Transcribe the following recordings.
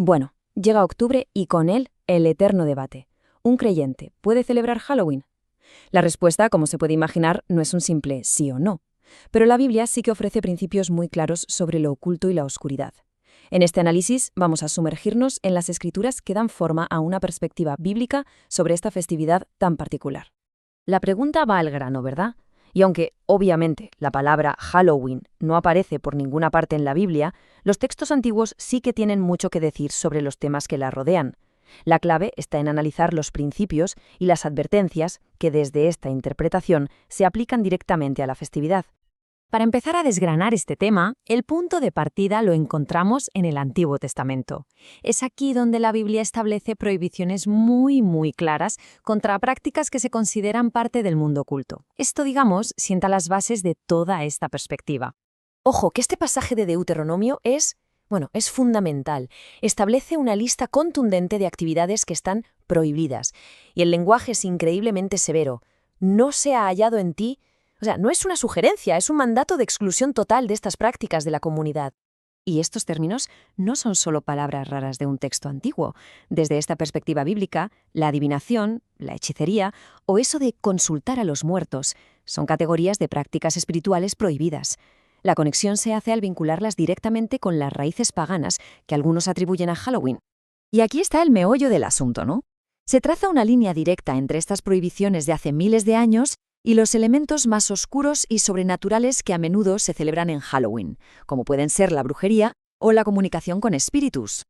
Bueno, llega octubre y con él el eterno debate. ¿Un creyente puede celebrar Halloween? La respuesta, como se puede imaginar, no es un simple sí o no. Pero la Biblia sí que ofrece principios muy claros sobre lo oculto y la oscuridad. En este análisis vamos a sumergirnos en las escrituras que dan forma a una perspectiva bíblica sobre esta festividad tan particular. La pregunta va al grano, ¿verdad? Y aunque, obviamente, la palabra Halloween no aparece por ninguna parte en la Biblia, los textos antiguos sí que tienen mucho que decir sobre los temas que la rodean. La clave está en analizar los principios y las advertencias que desde esta interpretación se aplican directamente a la festividad. Para empezar a desgranar este tema, el punto de partida lo encontramos en el Antiguo Testamento. Es aquí donde la Biblia establece prohibiciones muy claras contra prácticas que se consideran parte del mundo oculto. Esto, digamos, sienta las bases de toda esta perspectiva. Ojo, que este pasaje de Deuteronomio es fundamental. Establece una lista contundente de actividades que están prohibidas. Y el lenguaje es increíblemente severo. No se ha hallado en ti. No es una sugerencia, es un mandato de exclusión total de estas prácticas de la comunidad. Y estos términos no son solo palabras raras de un texto antiguo. Desde esta perspectiva bíblica, la adivinación, la hechicería o eso de consultar a los muertos son categorías de prácticas espirituales prohibidas. La conexión se hace al vincularlas directamente con las raíces paganas que algunos atribuyen a Halloween. Y aquí está el meollo del asunto, ¿no? Se traza una línea directa entre estas prohibiciones de hace miles de años y los elementos más oscuros y sobrenaturales que a menudo se celebran en Halloween, como pueden ser la brujería o la comunicación con espíritus.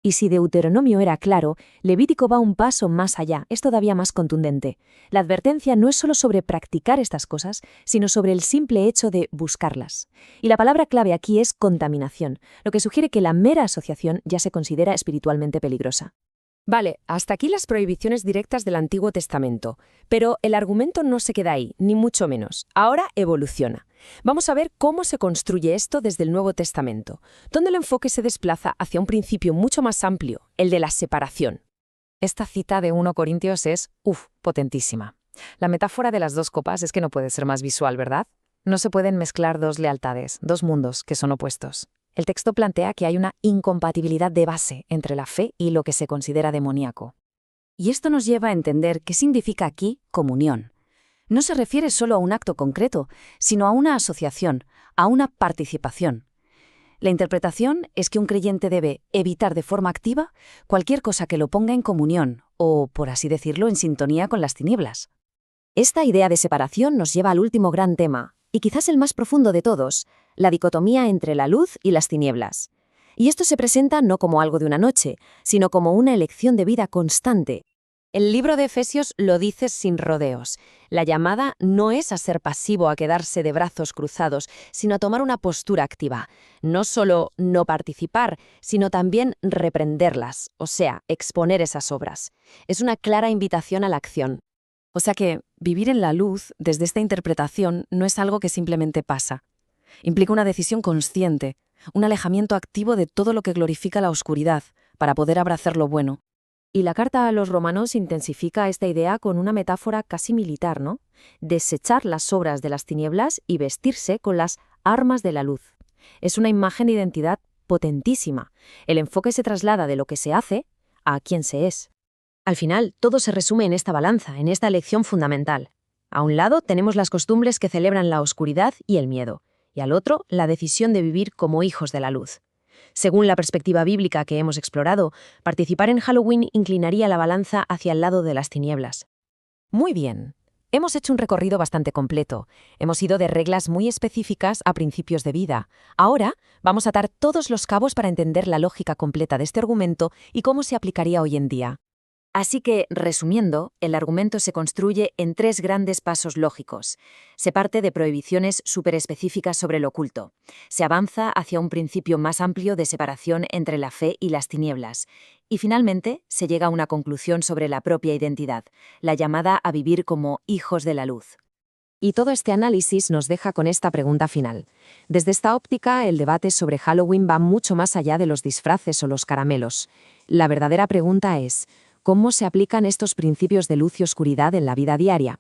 Y si Deuteronomio era claro, Levítico va un paso más allá, es todavía más contundente. La advertencia no es solo sobre practicar estas cosas, sino sobre el simple hecho de buscarlas. Y la palabra clave aquí es contaminación, lo que sugiere que la mera asociación ya se considera espiritualmente peligrosa. Vale, hasta aquí las prohibiciones directas del Antiguo Testamento. Pero el argumento no se queda ahí, ni mucho menos. Ahora evoluciona. Vamos a ver cómo se construye esto desde el Nuevo Testamento, donde el enfoque se desplaza hacia un principio mucho más amplio, el de la separación. Esta cita de 1 Corintios es, potentísima. La metáfora de las dos copas es que no puede ser más visual, ¿verdad? No se pueden mezclar dos lealtades, dos mundos que son opuestos. El texto plantea que hay una incompatibilidad de base entre la fe y lo que se considera demoníaco. Y esto nos lleva a entender qué significa aquí comunión. No se refiere solo a un acto concreto, sino a una asociación, a una participación. La interpretación es que un creyente debe evitar de forma activa cualquier cosa que lo ponga en comunión o, por así decirlo, en sintonía con las tinieblas. Esta idea de separación nos lleva al último gran tema, y quizás el más profundo de todos, la dicotomía entre la luz y las tinieblas. Y esto se presenta no como algo de una noche, sino como una elección de vida constante. El libro de Efesios lo dice sin rodeos. La llamada no es a ser pasivo, a quedarse de brazos cruzados, sino a tomar una postura activa. No solo no participar, sino también reprenderlas, o sea, exponer esas obras. Es una clara invitación a la acción. O sea que vivir en la luz, desde esta interpretación, no es algo que simplemente pasa. Implica una decisión consciente, un alejamiento activo de todo lo que glorifica la oscuridad, para poder abrazar lo bueno. Y la carta a los romanos intensifica esta idea con una metáfora casi militar, ¿no? Desechar las obras de las tinieblas y vestirse con las armas de la luz. Es una imagen de identidad potentísima. El enfoque se traslada de lo que se hace a quién se es. Al final, todo se resume en esta balanza, en esta elección fundamental. A un lado tenemos las costumbres que celebran la oscuridad y el miedo, y al otro, la decisión de vivir como hijos de la luz. Según la perspectiva bíblica que hemos explorado, participar en Halloween inclinaría la balanza hacia el lado de las tinieblas. Muy bien. Hemos hecho un recorrido bastante completo. Hemos ido de reglas muy específicas a principios de vida. Ahora vamos a atar todos los cabos para entender la lógica completa de este argumento y cómo se aplicaría hoy en día. Así que, resumiendo, el argumento se construye en 3 grandes pasos lógicos. Se parte de prohibiciones superespecíficas sobre lo oculto. Se avanza hacia un principio más amplio de separación entre la fe y las tinieblas. Y finalmente, se llega a una conclusión sobre la propia identidad, la llamada a vivir como hijos de la luz. Y todo este análisis nos deja con esta pregunta final. Desde esta óptica, el debate sobre Halloween va mucho más allá de los disfraces o los caramelos. La verdadera pregunta es: ¿cómo se aplican estos principios de luz y oscuridad en la vida diaria?